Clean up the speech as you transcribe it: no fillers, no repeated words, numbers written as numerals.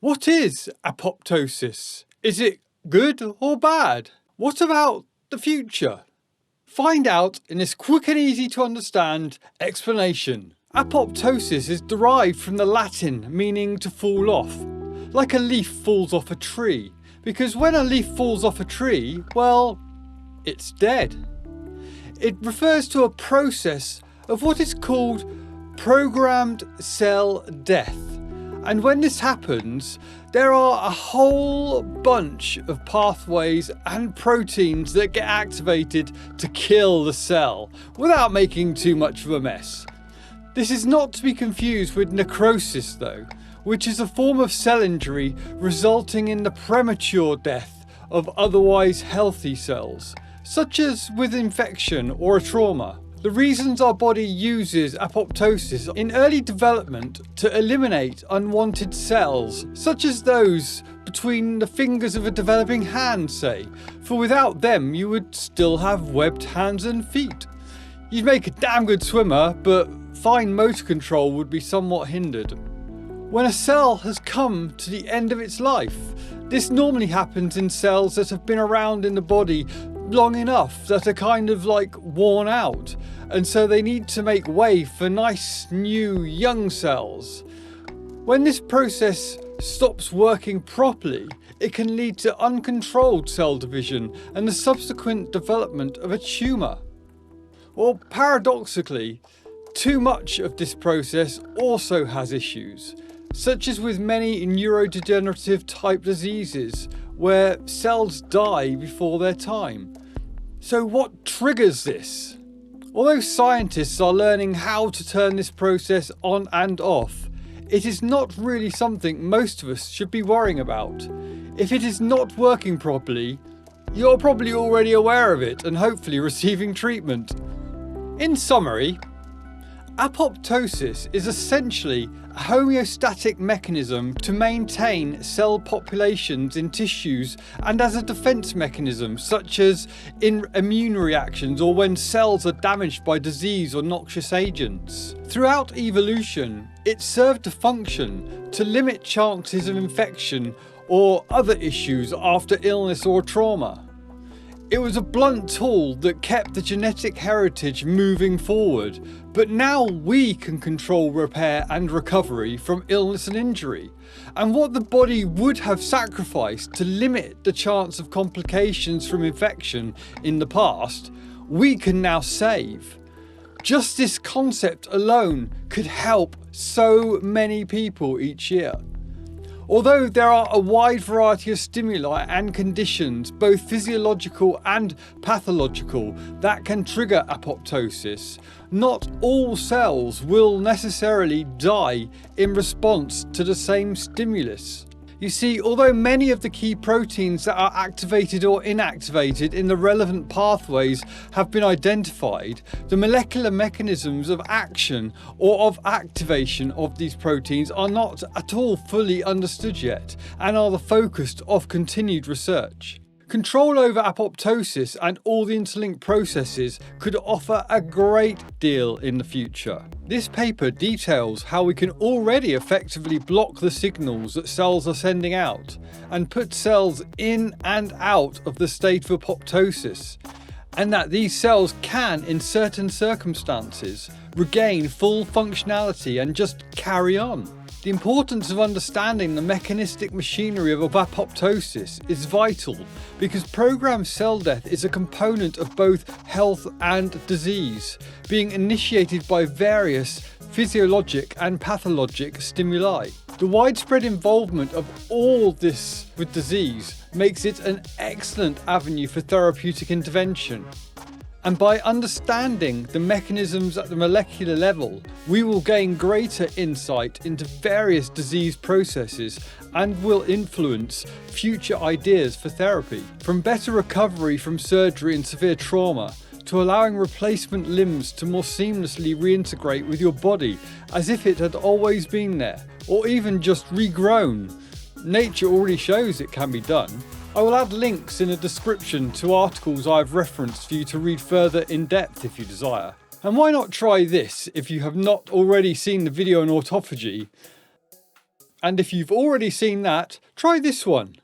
What is apoptosis? Is it good or bad? What about the future? Find out in this quick and easy to understand explanation. Apoptosis is derived from the Latin meaning to fall off, like a leaf falls off a tree, because when a leaf falls off a tree, well, it's dead. It refers to a process of what is called programmed cell death. And when this happens, there are a whole bunch of pathways and proteins that get activated to kill the cell without making too much of a mess. This is not to be confused with necrosis though, which is a form of cell injury resulting in the premature death of otherwise healthy cells, such as with infection or a trauma. The reasons our body uses apoptosis in early development to eliminate unwanted cells, such as those between the fingers of a developing hand, say, for without them you would still have webbed hands and feet. You'd make a damn good swimmer, but fine motor control would be somewhat hindered. When a cell has come to the end of its life, this normally happens in cells that have been around in the body long enough that are kind of like worn out, and so they need to make way for nice new young cells. When this process stops working properly, it can lead to uncontrolled cell division and the subsequent development of a tumour. Or paradoxically, too much of this process also has issues, such as with many neurodegenerative type diseases where cells die before their time. So what triggers this? Although scientists are learning how to turn this process on and off, it is not really something most of us should be worrying about. If it is not working properly, you're probably already aware of it and hopefully receiving treatment. In summary, apoptosis is essentially a homeostatic mechanism to maintain cell populations in tissues and as a defense mechanism, such as in immune reactions or when cells are damaged by disease or noxious agents. Throughout evolution, it served a function to limit chances of infection or other issues after illness or trauma. It was a blunt tool that kept the genetic heritage moving forward, but now we can control repair and recovery from illness and injury. And what the body would have sacrificed to limit the chance of complications from infection in the past, we can now save. Just this concept alone could help so many people each year. Although there are a wide variety of stimuli and conditions, both physiological and pathological, that can trigger apoptosis, not all cells will necessarily die in response to the same stimulus. You see, although many of the key proteins that are activated or inactivated in the relevant pathways have been identified, the molecular mechanisms of action or of activation of these proteins are not at all fully understood yet and are the focus of continued research. Control over apoptosis and all the interlinked processes could offer a great deal in the future. This paper details how we can already effectively block the signals that cells are sending out and put cells in and out of the state of apoptosis, and that these cells can, in certain circumstances, regain full functionality and just carry on. The importance of understanding the mechanistic machinery of apoptosis is vital because programmed cell death is a component of both health and disease, being initiated by various physiologic and pathologic stimuli. The widespread involvement of all this with disease makes it an excellent avenue for therapeutic intervention. And by understanding the mechanisms at the molecular level, we will gain greater insight into various disease processes and will influence future ideas for therapy. From better recovery from surgery and severe trauma, to allowing replacement limbs to more seamlessly reintegrate with your body as if it had always been there, or even just regrown. Nature already shows it can be done. I will add links in the description to articles I've referenced for you to read further in depth if you desire. And why not try this if you have not already seen the video on autophagy? And if you've already seen that, try this one.